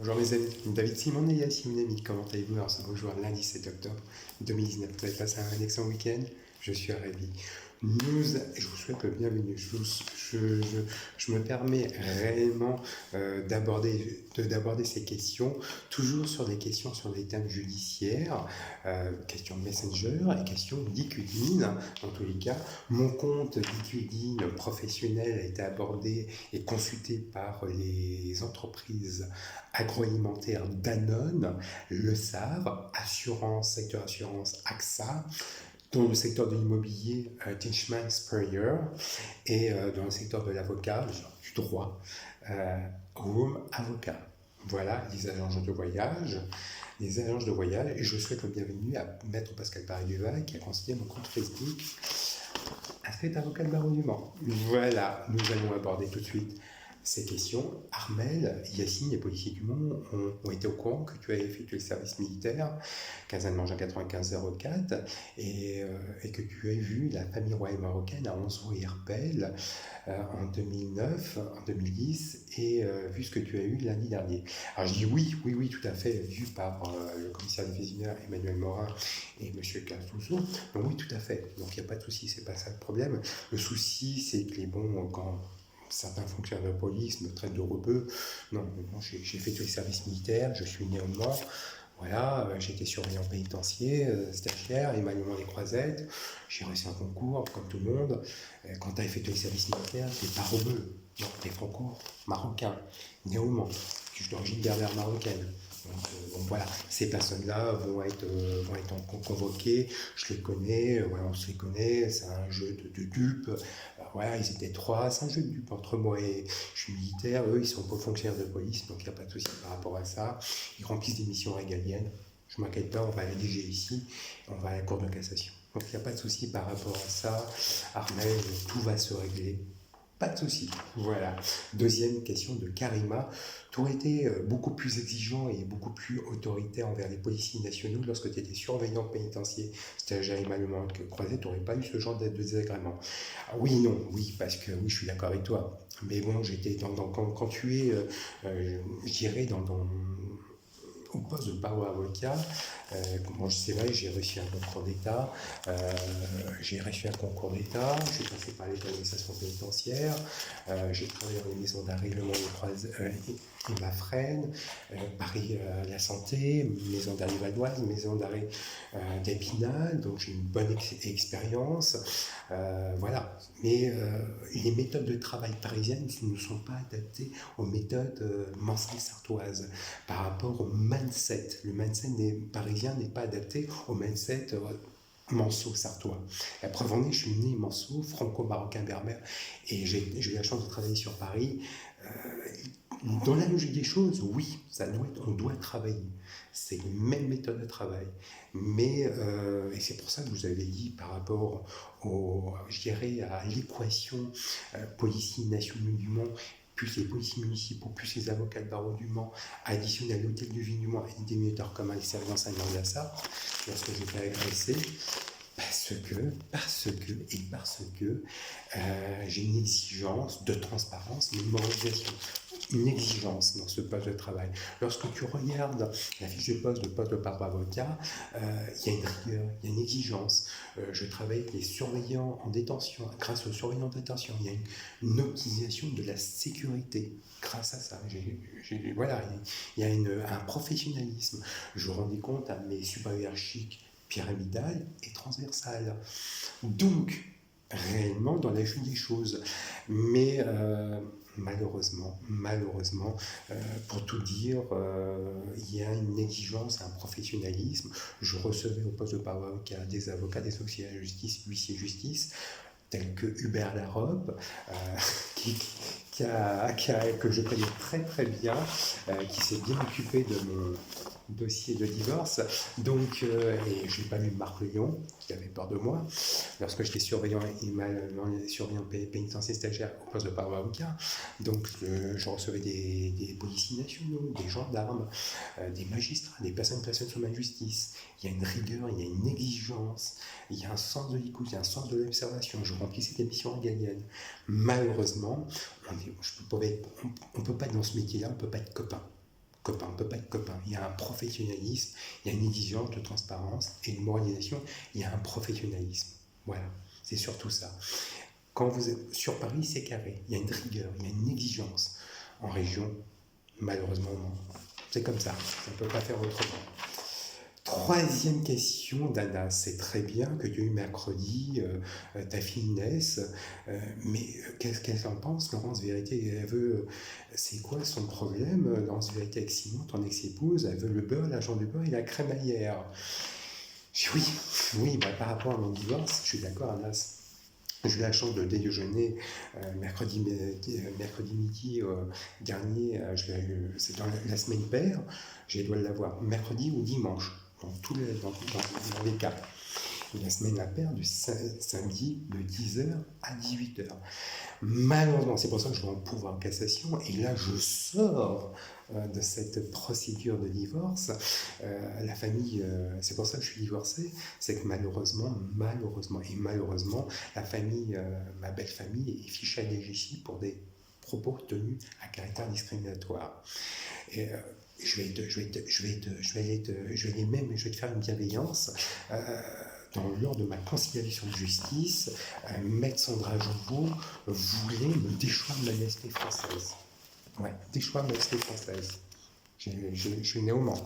Bonjour mes amis, David Simon et Yacine Nemi, comment allez-vous? Alors, c'est bonjour, lundi 7 octobre 2019. Vous avez passé un excellent week-end? Je suis ravi. Je vous souhaite le bienvenu. Je me permets réellement d'aborder ces questions, toujours sur des questions sur des thèmes judiciaires, questions Messenger et questions Liquidine. Dans tous les cas, mon compte Liquidine professionnel a été abordé et consulté par les entreprises agroalimentaires Danone, Le Savre, Assurance, secteur assurance AXA, dans le secteur de l'immobilier, Tishman Speyer, et dans le secteur de l'avocat, du droit, Room Avocat. Voilà, les agences de voyage. Et je souhaite le bienvenu à Maître Pascal Paradeva, qui a considéré mon compte Facebook à cet avocat de barreau du Mans. Voilà, nous allons aborder tout de suite ces questions. Armel, Yacine, les policiers du Mans ont été au courant que tu as effectué le service militaire, quinzaine en 95-04, et que tu as vu la famille royale marocaine à 11 rue Herpel en 2009, en 2010, et vu ce que tu as eu lundi dernier. Alors je dis oui, tout à fait, vu par le commissaire divisionnaire Emmanuel Morin et M. Cartousseau. Donc oui, tout à fait. Donc il n'y a pas de souci, c'est pas ça le problème. Le souci, c'est que quand certains fonctionnaires de police me traitent de rebeu. Non, j'ai fait tous les services militaires, je suis né au Mans. Voilà, j'ai été surveillant pénitentiaire, stagiaire, émaillement des croisettes. J'ai réussi un concours, comme tout le monde. Quand tu as effectué les services militaires, tu n'es pas rebeu. Non, tu es franco-marocain, né au Mans. Je suis d'origine berbère marocaine. Donc voilà, ces personnes-là vont être convoquées, je les connais, voilà, on se les connaît, c'est un jeu de dupes, voilà, ils étaient trois, c'est un jeu de dupes entre moi et je suis militaire, eux ils sont pas fonctionnaires de police, donc il n'y a pas de souci par rapport à ça, ils remplissent des missions régaliennes, je ne m'inquiète pas, on va à la DG ici, on va à la Cour de cassation. Donc il n'y a pas de souci par rapport à ça, Armel, tout va se régler. Pas de souci. Voilà. Deuxième question de Karima. Tu aurais été beaucoup plus exigeant et beaucoup plus autoritaire envers les policiers nationaux lorsque tu étais surveillant pénitentiaire, stagiaire émaillement croisé, tu n'aurais pas eu ce genre de désagrément. Ah, oui, non, oui, parce que oui, je suis d'accord avec toi. Mais bon, j'étais quand tu es, je dirais, au poste de barreau avocat, c'est vrai, j'ai reçu un concours d'État, j'ai passé par l'école d'administration pénitentiaire, j'ai travaillé dans les maisons d'arrêt Le Mans et Mafrène, Paris La Santé, maison d'arrêt Valoise, maison d'arrêt d'Épinal, donc j'ai une bonne expérience, voilà. Mais les méthodes de travail parisiennes ne sont pas adaptées aux méthodes manselles-sartoises par rapport au mindset. Le mindset parisien n'est pas adapté au mindset manceau-sartois. La preuve en est, je suis né manceau, franco-marocain berbère, et j'ai eu la chance de travailler sur Paris. Dans la logique des choses, oui, on doit travailler. C'est les mêmes méthodes de travail. Mais, et c'est pour ça que je vous avais dit par rapport je dirais, à l'équation policiers nationaux du Mans, plus les policiers municipaux, plus les avocats de barreau du Mans, additionnés à l'hôtel de ville du Mans et des déminuteurs communs et services à Nord-Lassar, lorsque j'étais agressé, parce que j'ai une exigence de transparence, mais une moralisation, une exigence dans ce poste de travail. Lorsque tu regardes la fiche de poste de barreau avocat, il y a une rigueur, il y a une exigence. Je travaille avec les surveillants en détention. Grâce aux surveillants en détention, il y a une optimisation de la sécurité. Grâce à ça, voilà, il y a un professionnalisme. Je rendais compte à mes supérieurs hiérarchiques pyramidal et transversal. Donc, réellement, dans la chute des choses. Mais malheureusement, pour tout dire, il y a une exigence, un professionnalisme. Je recevais au poste de barreau avocat des avocats, des auxiliaires de justice, huissiers de justice, tels que Hubert Larobe, que je connais très très bien, qui s'est bien occupé de mon dossier de divorce. Donc, et je n'ai pas lu Marc Léon, qui avait peur de moi, lorsque j'étais surveillant pénitentiaire stagiaire au poste de barreau avocat. Donc, je recevais des policiers nationaux, des gendarmes, des magistrats, des personnes placées sous ma justice. Il y a une rigueur, il y a une exigence, il y a un sens de l'écoute, il y a un sens de l'observation. Je remplissais des missions régaliennes. Malheureusement, on ne peut pas être dans ce métier-là, on ne peut pas être copain copain, on ne peut pas être copain. Il y a un professionnalisme, il y a une exigence de transparence et une moralisation, il y a un professionnalisme. Voilà, c'est surtout ça. Quand vous êtes sur Paris, c'est carré, il y a une rigueur, il y a une exigence. En région, malheureusement, non. C'est comme ça ne peut pas faire autrement. Troisième question d'Anna, c'est très bien que tu as eu mercredi ta fille Inès, mais qu'est-ce qu'elle en pense, Laurence Vérité? Elle veut, c'est quoi son problème, Laurence Vérité avec Simon, ton ex-épouse? Elle veut le beurre, l'argent du beurre et la crémaillère. J'ai dit oui, bah, par rapport à mon divorce, je suis d'accord, Anna. J'ai eu la chance de déjeuner mercredi midi dernier, c'est dans la semaine paire, je dois l'avoir mercredi ou dimanche, dans les cas. La semaine impaire du samedi de 10h à 18h. Malheureusement, c'est pour ça que je vais en pouvoir en cassation, et là je sors de cette procédure de divorce. La famille, c'est pour ça que je suis divorcé, c'est que malheureusement, la famille, ma belle famille, est fichée à DGSI pour des propos tenus à caractère discriminatoire. Et, je vais te faire une bienveillance. Lors de ma conciliation de justice, Maître Sandra Jouveau voulait me déchoir de ma nationalité française. Ouais, déchoir de ma nationalité française. Je suis né au Mans.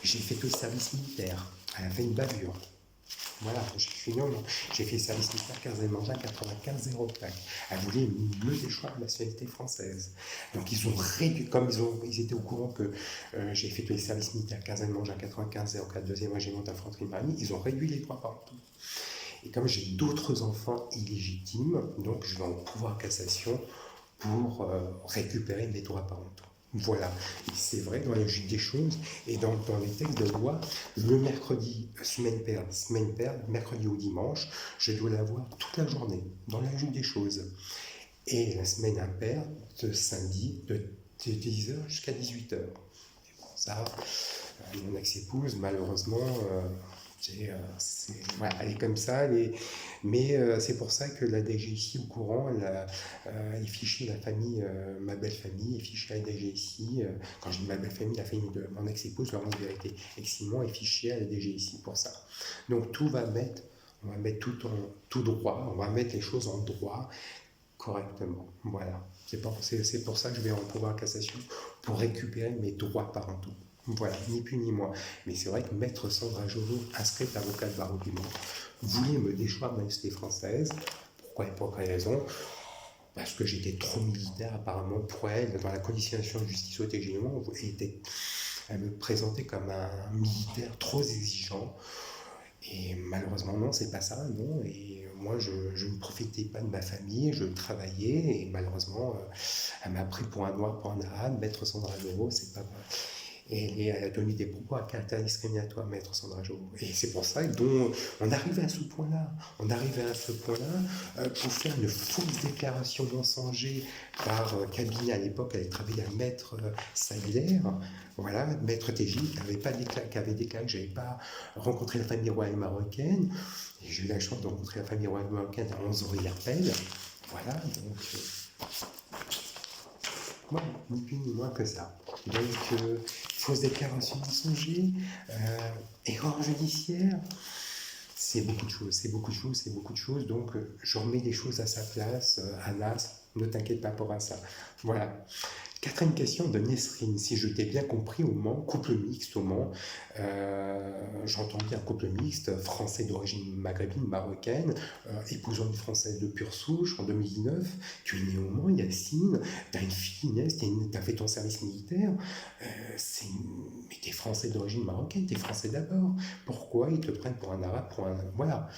J'ai fait tout le service militaire. Elle a fait une bavure. Voilà, je suis né au Mans. J'ai fait le service militaire 15-05 Elle voulait me déchoir de la nationalité française. Donc ils ont réduit, comme ils étaient au courant que j'ai fait tous les services militaires 15-05 deuxième régiment d'infanterie marine, ils ont réduit les droits parentaux. Et comme j'ai d'autres enfants illégitimes, donc je vais en pouvoir cassation pour récupérer mes droits parentaux. Voilà, et c'est vrai dans la logique des choses et dans les textes de loi, le mercredi, semaine paire, mercredi ou dimanche, je dois l'avoir toute la journée, dans la logique des choses. Et la semaine impaire, de samedi, de 10h jusqu'à 18h. Et bon, ça, mon ex-épouse, malheureusement, voilà, elle est comme ça, mais c'est pour ça que la DGSI au courant, elle est fichée, la famille, ma belle famille est fichée à la DGSI. Quand je dis ma belle famille, la famille de mon ex-épouse, Laurence Vérité, ex-Simon est fichée à la DGSI pour ça. Donc on va mettre tout droit, on va mettre les choses en droit correctement. Voilà, c'est pour ça que je vais en pouvoir cassation pour récupérer mes droits parentaux. Voilà, ni plus ni moins. Mais c'est vrai que Maître Sandra Jouveau, inscrite avocate de barreau du Mans, voulait me déchoir de la nationalité française. Pourquoi et pour quelle raison? Parce que j'étais trop militaire apparemment pour elle, dans la conditionnation de justice au TGM, elle me présentait comme un militaire trop exigeant. Et malheureusement, non, c'est pas ça, non. Et moi, je ne profitais pas de ma famille, je travaillais, et malheureusement, elle m'a pris pour un noir, pour un arabe. Maître Sandra Jouveau, c'est pas... Et elle a tenu des propos à caractère discriminatoire, Maître Sandra Jouveau. Et c'est pour ça qu'on arrivait à ce point-là. On arrivait à ce point-là pour faire une fausse déclaration mensongère par cabinet. À l'époque, elle travaillait à Maître Sagler. Voilà, Maître TJ, qui avait déclaré que je n'avais pas rencontré la famille royale marocaine. Et j'ai eu la chance de rencontrer la famille royale marocaine à 11h. Voilà, donc... Voilà, ni plus ni moins que ça. Donc, fausse déclaration mensongère, erreur judiciaire, c'est beaucoup de choses. Donc, je remets les choses à sa place. Anas, ne t'inquiète pas pour ça. Voilà. Quatrième question de Nesrine. Si je t'ai bien compris, au Mans, couple mixte au Mans, j'entends bien couple mixte, français d'origine maghrébine, marocaine, épousant une française de pure souche en 2019. Tu es né au Mans, Yacine, tu as une fille, Inès, tu as fait ton service militaire. Mais tu es français d'origine marocaine, tu es français d'abord. Pourquoi ils te prennent pour un arabe, voilà.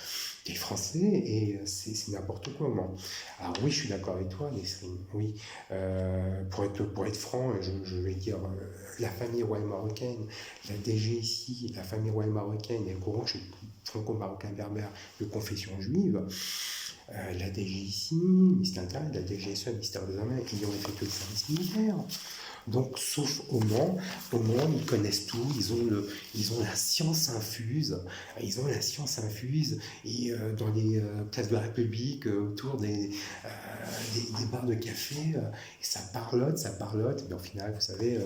Tu es français et c'est n'importe quoi au Mans. Alors oui, je suis d'accord avec toi, Nesrine, oui. Pour être franc, je vais dire, la famille royale marocaine, la DGSI, la famille royale marocaine est au courant que je suis franco-marocain berbère de confession juive. La DGSI, ministère de l'Intérieur, la DGSE, ministère des Armées, qui ont effectué le service militaire. Donc, sauf au Mans, ils connaissent tout, ils ont la science infuse, et dans les places de la République, autour des bars de café, et ça parlote, mais au final, vous savez,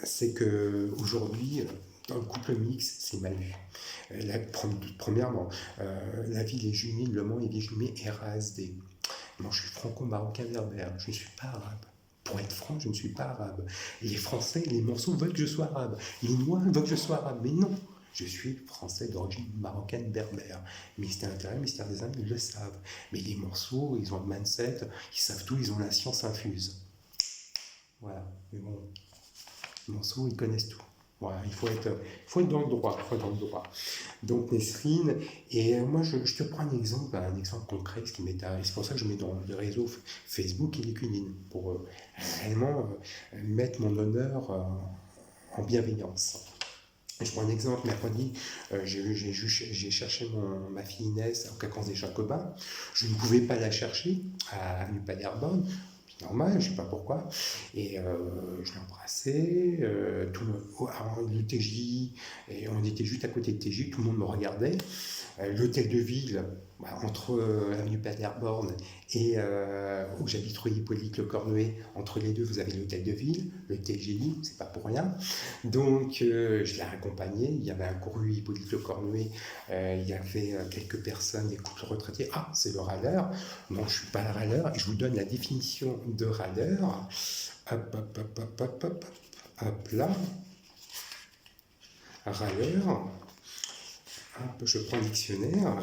c'est que aujourd'hui, dans le couple mixte, c'est mal vu. Premièrement, la ville est jumelée, Le Mans est jumelée RASD. Moi, je suis franco-marocain berbère, je ne suis pas arabe. Pour être franc, je ne suis pas arabe. Les Français, les morceaux veulent que je sois arabe. Les Noirs veulent que je sois arabe. Mais non, je suis français d'origine marocaine berbère. Ministère de l'Intérieur, ministère des Indes, ils le savent. Mais les morceaux, ils ont le mindset, ils savent tout, ils ont la science infuse. Voilà. Mais bon, les morceaux, ils connaissent tout. Voilà, il faut être dans le droit, Donc Nesrine, et moi je te prends un exemple concret, ce qui m'est arrivé. C'est pour ça que je mets dans le réseau Facebook et LinkedIn, pour réellement mettre mon honneur en bienveillance. Et je prends un exemple, mercredi, j'ai cherché ma fille Inès au Cacans des Jacobins. Je ne pouvais pas la chercher à Avenue Paderborn. Normal, je ne sais pas pourquoi. Et je l'ai embrassé, le TJ, et on était juste à côté de TJ, tout le monde me regardait. L'hôtel de ville, entre l'avenue Paderborn et où j'habite rue Hippolyte Le Cornuet, entre les deux, vous avez l'hôtel de ville, le TGI, c'est pas pour rien. Donc, je l'ai accompagné. Il y avait un cours rue Hippolyte Le Cornuet, il y avait quelques personnes, des couples retraités. Ah, c'est le râleur. Non, je suis pas le râleur. Et je vous donne la définition de râleur. Hop là. Râleur. Je prends le dictionnaire.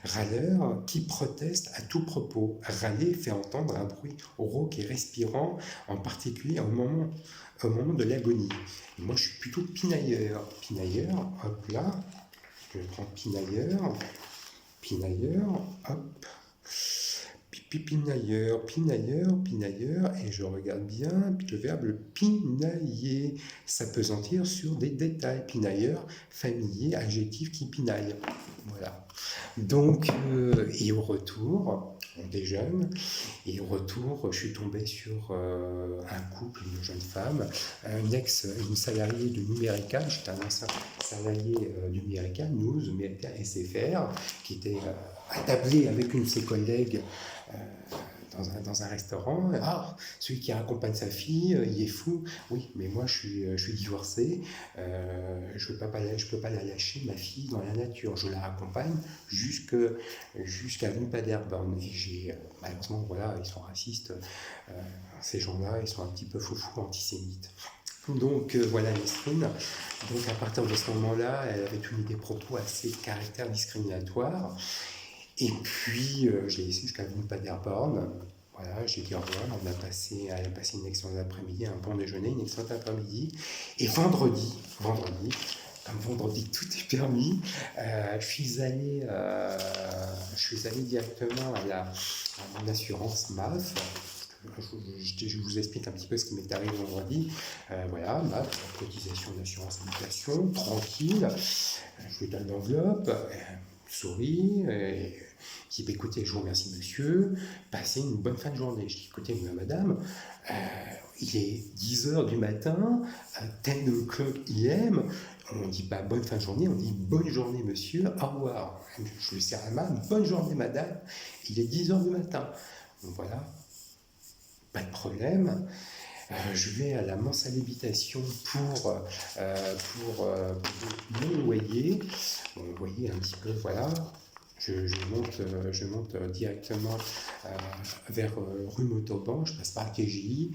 Râleur qui proteste à tout propos. Râler fait entendre un bruit rauque et respirant, en particulier au moment de l'agonie. Et moi, je suis plutôt pinailleur. Hop là. Je prends pinailleur, hop. Pinailleur, et je regarde bien, puis le verbe pinailler, s'appesantir sur des détails. Pinailleur, familier, adjectif qui pinaille. Voilà. Donc, et au retour, on déjeune, et au retour, je suis tombé sur un couple, une jeune femme, une salariée de Numérica, j'étais un ancien salarié de Numérica, Numérica SFR, qui était attablé avec une de ses collègues dans un restaurant. Ah, celui qui accompagne sa fille, il est fou. Oui, mais moi je suis divorcé, je peux pas la lâcher, ma fille, dans la nature. Je la raccompagne jusqu'à Avenue Paderborn. Et malheureusement, voilà, ils sont racistes, ces gens-là, ils sont un petit peu foufous, antisémites. Donc voilà Nesrine. Donc à partir de ce moment-là, elle avait tenu des propos assez caractère discriminatoire. Et puis je l'ai laissé jusqu'à Avenue Paderborn. Voilà, j'ai dit au revoir. Elle a passé une excellente après-midi, un bon déjeuner, une excellente après-midi. Et vendredi, comme vendredi tout est permis, je suis allé directement à mon assurance MAF. Je vous explique un petit peu ce qui m'est arrivé vendredi. Voilà, MAF, cotisation d'assurance habitation, tranquille. Je lui donne l'enveloppe, souris, qui dit écoutez, je vous remercie monsieur, passez une bonne fin de journée. Je dis écoutez, madame, il est 10h du matin, 10 o'clock AM, on ne dit pas bonne fin de journée, on dit bonne journée monsieur, au revoir. Je lui serre la main, bonne journée madame, il est 10h du matin. Donc voilà, pas de problème. Je vais à la Mansale Habitation pour mon loyer. Bon, vous voyez un petit peu, voilà. Je monte directement vers rue Montauban, je passe par TJ.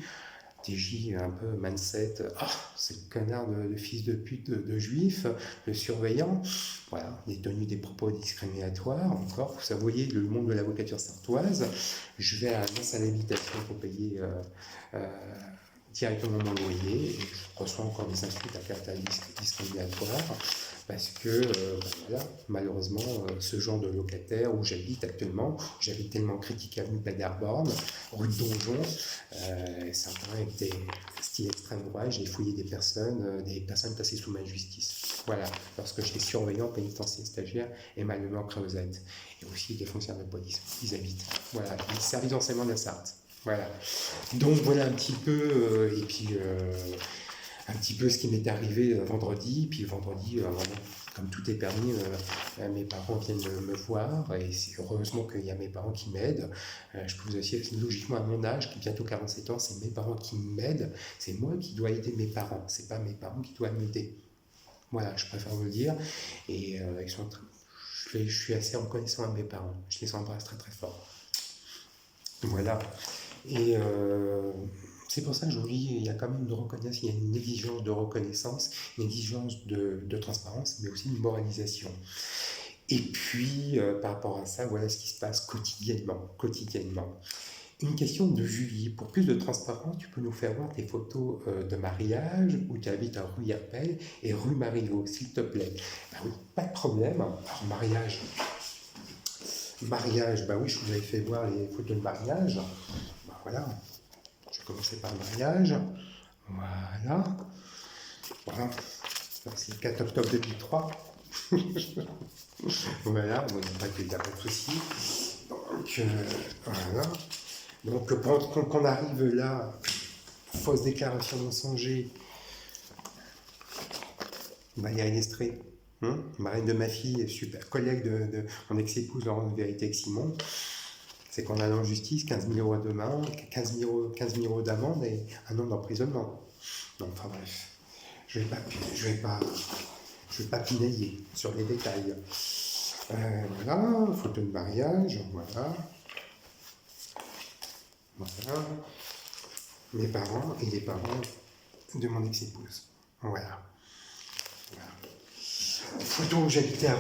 TJ un peu mindset, c'est le connard de fils de pute de juif, le surveillant. Voilà, il a tenu des propos discriminatoires, encore. Vous voyez le monde de l'avocature sartoise. Je vais à la Mansale Habitation pour payer directement mon loyer, et je reçois encore des insultes à caractère discriminatoire, parce que voilà, malheureusement, ce genre de locataire où j'habite actuellement, j'avais tellement critiqué Avenue Paderborn, rue de Donjon, certains étaient style extrême droit, j'ai fouillé des personnes placées sous ma justice. Voilà, lorsque j'étais surveillant pénitentiaire stagiaire et Malheureusement Creusette, et aussi des fonctionnaires de police, ils habitent. Voilà, service d'enseignement de la Sarthe. Voilà. Donc voilà un petit peu, et puis un petit peu ce qui m'est arrivé vendredi. Puis vendredi, vraiment, comme tout est permis, mes parents viennent me voir, et c'est heureusement qu'il y a mes parents qui m'aident. Je peux vous assurer que logiquement, à mon âge, qui est bientôt 47 ans, c'est mes parents qui m'aident. C'est moi qui dois aider mes parents. C'est pas mes parents qui doivent m'aider. Voilà, je préfère vous le dire. Et je suis assez reconnaissant à mes parents. Je les embrasse très très fort. Voilà. Et c'est pour ça qu'aujourd'hui, il y a quand même une reconnaissance, il y a une exigence de reconnaissance, une exigence de transparence, mais aussi une moralisation. Et puis, par rapport à ça, voilà ce qui se passe quotidiennement. Quotidiennement. Une question de Julie. Pour plus de transparence, tu peux nous faire voir tes photos de mariage où tu habites à rue Herpel et rue Marigot, s'il te plaît. Ben oui, pas de problème. Alors, mariage. Mariage, bah oui, je vous avais fait voir les photos de mariage. Ben voilà. Je vais commencer par le mariage. Voilà. Voilà. Ça, c'est le 4 octobre 2003. Voilà, bon, il n'y a pas de souci. Donc, voilà. Donc, quand on arrive là, fausse déclaration mensongère, bah, il y a une extrait. Marraine de ma fille, super collègue de mon ex-épouse Laurence Vérité avec Simon. C'est qu'on a en justice 15 000 euros d'amende, 15 000 euros d'amende et un an d'emprisonnement. Donc, enfin bref, je vais pas pinailler sur les détails. Voilà, photo de mariage, voilà. Voilà. Mes parents et les parents de mon ex-épouse. Voilà. Voilà. Photo où j'habitais à